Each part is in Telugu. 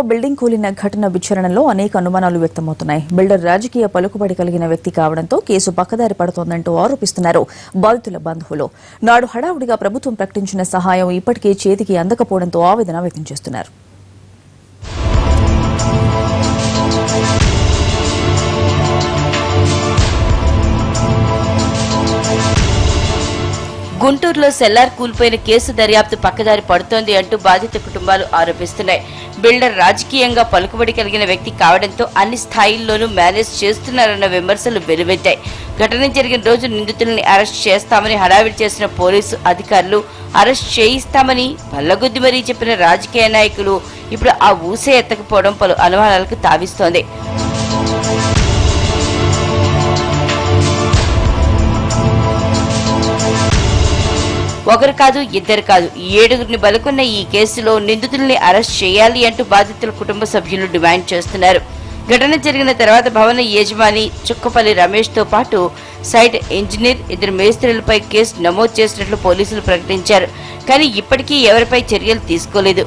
బిల్డింగ్ కూలిన ఘటన విచారణలో అనేక అనుమానాలు వ్యక్తమవుతున్నాయి. బిల్డర్ రాజకీయ పలుకుబడి కలిగిన వ్యక్తి కావడంతో కేసు పక్కదారి పడుతోందంటూ ఆరోపిస్తున్నారు బాధితుల బంధువులు. నాడు హడావుడిగా ప్రభుత్వం ప్రకటించిన సహాయం ఇప్పటికీ చేతికి అందకపోవడంతో ఆవేదన వ్యక్తం చేస్తున్నారు. గుంటూరులో సెల్లార్ కూలిపోయిన కేసు దర్యాప్తు పక్కదారి పడుతోంది అంటూ బాధిత కుటుంబాలు ఆరోపిస్తున్నాయి. బిల్డర్ రాజకీయంగా పలుకుబడి కలిగిన వ్యక్తి కావడంతో అన్ని స్థాయిల్లోనూ మేనేజ్ చేస్తున్నారన్న విమర్శలు వెలువెత్తాయి. ఘటన జరిగిన రోజు నిందితుల్ని అరెస్ట్ చేస్తామని హడావిడి చేసిన పోలీసు అధికారులు అరెస్ట్ చేయిస్తామని బల్లగుద్ది మరీ చెప్పిన రాజకీయ నాయకులు ఇప్పుడు ఆ ఊసే ఎత్తకపోవడం పలు అనుమానాలకు తావిస్తోంది. ఒకరు కాదు, ఇద్దరు కాదు, 7గురిని బలుకున్న ఈ కేసులో నిందితుల్ని అరెస్ట్ చేయాలి అంటూ బాధితుల కుటుంబ సభ్యులు డిమాండ్ చేస్తున్నారు. ఘటన జరిగిన తర్వాత భవన యజమాని చుక్కపల్లి రమేష్ తో పాటు సైట్ ఇంజనీర్, 2 మేస్త్రీలపై కేసు నమోదు చేసినట్లు పోలీసులు ప్రకటించారు. కానీ ఇప్పటికీ ఎవరిపై చర్యలు తీసుకోలేదు.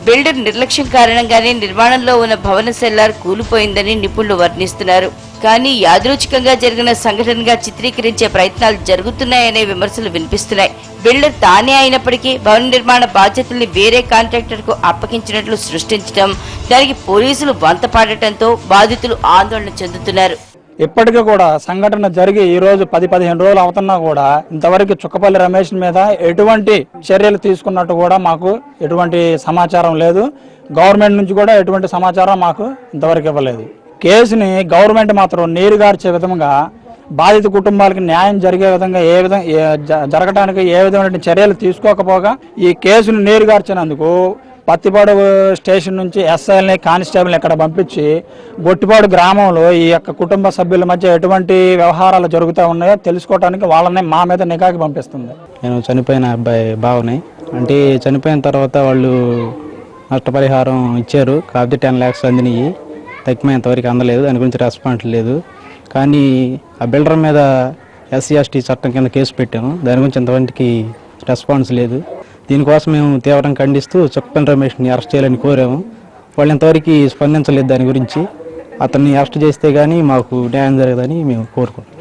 బిల్డర్ నిర్లక్ష్యం కారణంగానే నిర్మాణంలో ఉన్న భవన సెల్లార్ కూలిపోయిందని నిపుణులు వర్ణిస్తున్నారు. కానీ యాదృచ్ఛికంగా జరిగిన సంఘటనగా చిత్రీకరించే ప్రయత్నాలు జరుగుతున్నాయనే విమర్శలు వినిపిస్తున్నాయి. బిల్డర్ తానే అయినప్పటికీ భవన నిర్మాణ బాధ్యతల్ని వేరే కాంట్రాక్టర్ కు అప్పగించినట్లు సృష్టించడం, దానికి పోలీసులు వంతపాడటంతో బాధితులు ఆందోళన చెందుతున్నారు. ఇప్పటికీ కూడా సంఘటన జరిగి ఈ రోజు 10-15 రోజులు అవుతున్నా కూడా ఇంతవరకు చుక్కపల్లి రమేష్ మీద ఎటువంటి చర్యలు తీసుకున్నట్టు కూడా మాకు ఎటువంటి సమాచారం లేదు. గవర్నమెంట్ నుంచి కూడా ఎటువంటి సమాచారం మాకు ఇంతవరకు ఇవ్వలేదు. కేసుని గవర్నమెంట్ మాత్రం నీరుగార్చే విధంగా బాధిత కుటుంబాలకు న్యాయం జరిగే విధంగా జరగడానికి ఏ విధమైన చర్యలు తీసుకోకపోగా ఈ కేసును నీరుగార్చినందుకు పత్తిపాడు స్టేషన్ నుంచి ఎస్ఐల్ని, కానిస్టేబుల్ని ఇక్కడ పంపించి గొట్టిపాడు గ్రామంలో ఈ యొక్క కుటుంబ సభ్యుల మధ్య ఎటువంటి వ్యవహారాలు జరుగుతూ ఉన్నాయో తెలుసుకోవడానికి వాళ్ళని మా మీద నిఘాకి పంపిస్తుంది. నేను చనిపోయిన అబ్బాయి బావని, అంటే చనిపోయిన తర్వాత వాళ్ళు నష్టపరిహారం ఇచ్చారు. కాబట్టి 10 lakhs అందినాయి, తగ్గిపోయేంతవరకు అందలేదు. దాని గురించి రెస్పాన్స్ లేదు. కానీ ఆ బిల్డర్ మీద SC/ST చట్టం కింద కేసు పెట్టాము. దాని గురించి ఇంతవరకు రెస్పాన్స్ లేదు. దీనికోసం మేము తీవ్రంగా ఖండిస్తూ చుక్కపల్లి రమేష్ని అరెస్ట్ చేయాలని కోరాము. వాళ్ళు ఇంతవరకు స్పందించలేదు. దాని గురించి అతన్ని అరెస్ట్ చేస్తే గానీ మాకు న్యాయం జరగదని మేము కోరుకుంటాం.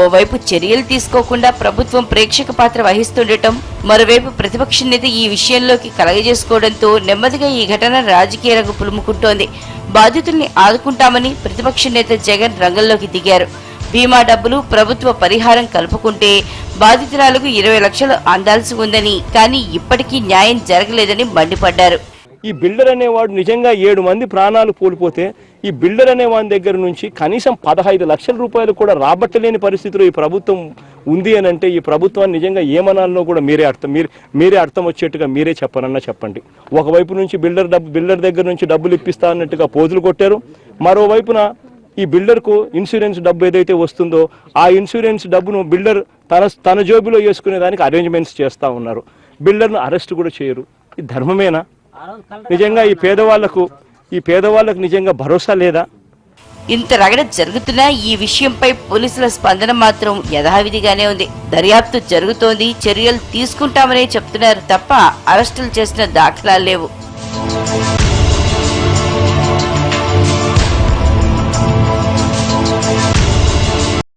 ఓవైపు చర్యలు తీసుకోకుండా ప్రభుత్వం ప్రేక్షక పాత్ర వహిస్తుండటం, మరోవైపు ప్రతిపక్ష నేత ఈ విషయంలోకి కలగజేసుకోవడంతో నెమ్మదిగా ఈ ఘటన రాజకీయ రంగు పులుముకుంటోంది. బాధితుల్ని ఆదుకుంటామని ప్రతిపక్ష నేత జగన్ రంగంలోకి దిగారు. బీమా డబ్బులు, ప్రభుత్వ పరిహారం కలుపుకుంటే బాధితురాలకు 20 లక్షలు అందాల్సి ఉందని, కానీ ఇప్పటికీ న్యాయం జరగలేదని మండిపడ్డారు. ఈ బిల్డర్ అనేవాడు నిజంగా 7 మంది ప్రాణాలు కోల్పోతే ఈ బిల్డర్ అనే వాని దగ్గర నుంచి కనీసం 15 లక్షల రూపాయలు కూడా రాబట్టలేని పరిస్థితిలో ఈ ప్రభుత్వం ఉంది అని అంటే ఈ ప్రభుత్వాన్ని నిజంగా ఏమనాలనో కూడా మీరే అర్థం వచ్చేట్టుగా మీరే చెప్పండి. ఒకవైపు నుంచి బిల్డర్ దగ్గర నుంచి డబ్బులు ఇప్పిస్తా అన్నట్టుగా పోజులు కొట్టారు. మరోవైపున ఈ బిల్డర్కు ఇన్సూరెన్స్ డబ్బు ఏదైతే వస్తుందో ఆ ఇన్సూరెన్స్ డబ్బును బిల్డర్ తన జోబులో వేసుకునే దానికి అరేంజ్మెంట్స్ చేస్తూ ఉన్నారు. బిల్డర్ను అరెస్ట్ కూడా చేయరు. ఇది ధర్మమేనా? నిజంగా ఈ పేదవాళ్లకు నిజంగా భరోసా లేదా? ఇంత రగడ జరుగుతున్నా ఈ విషయంపై పోలీసుల స్పందన మాత్రం యథావిధిగానే ఉంది. దర్యాప్తు జరుగుతోంది, చర్యలు తీసుకుంటామనే చెప్తున్నారు తప్ప అరెస్టులు చేసిన దాఖలాలు లేవు.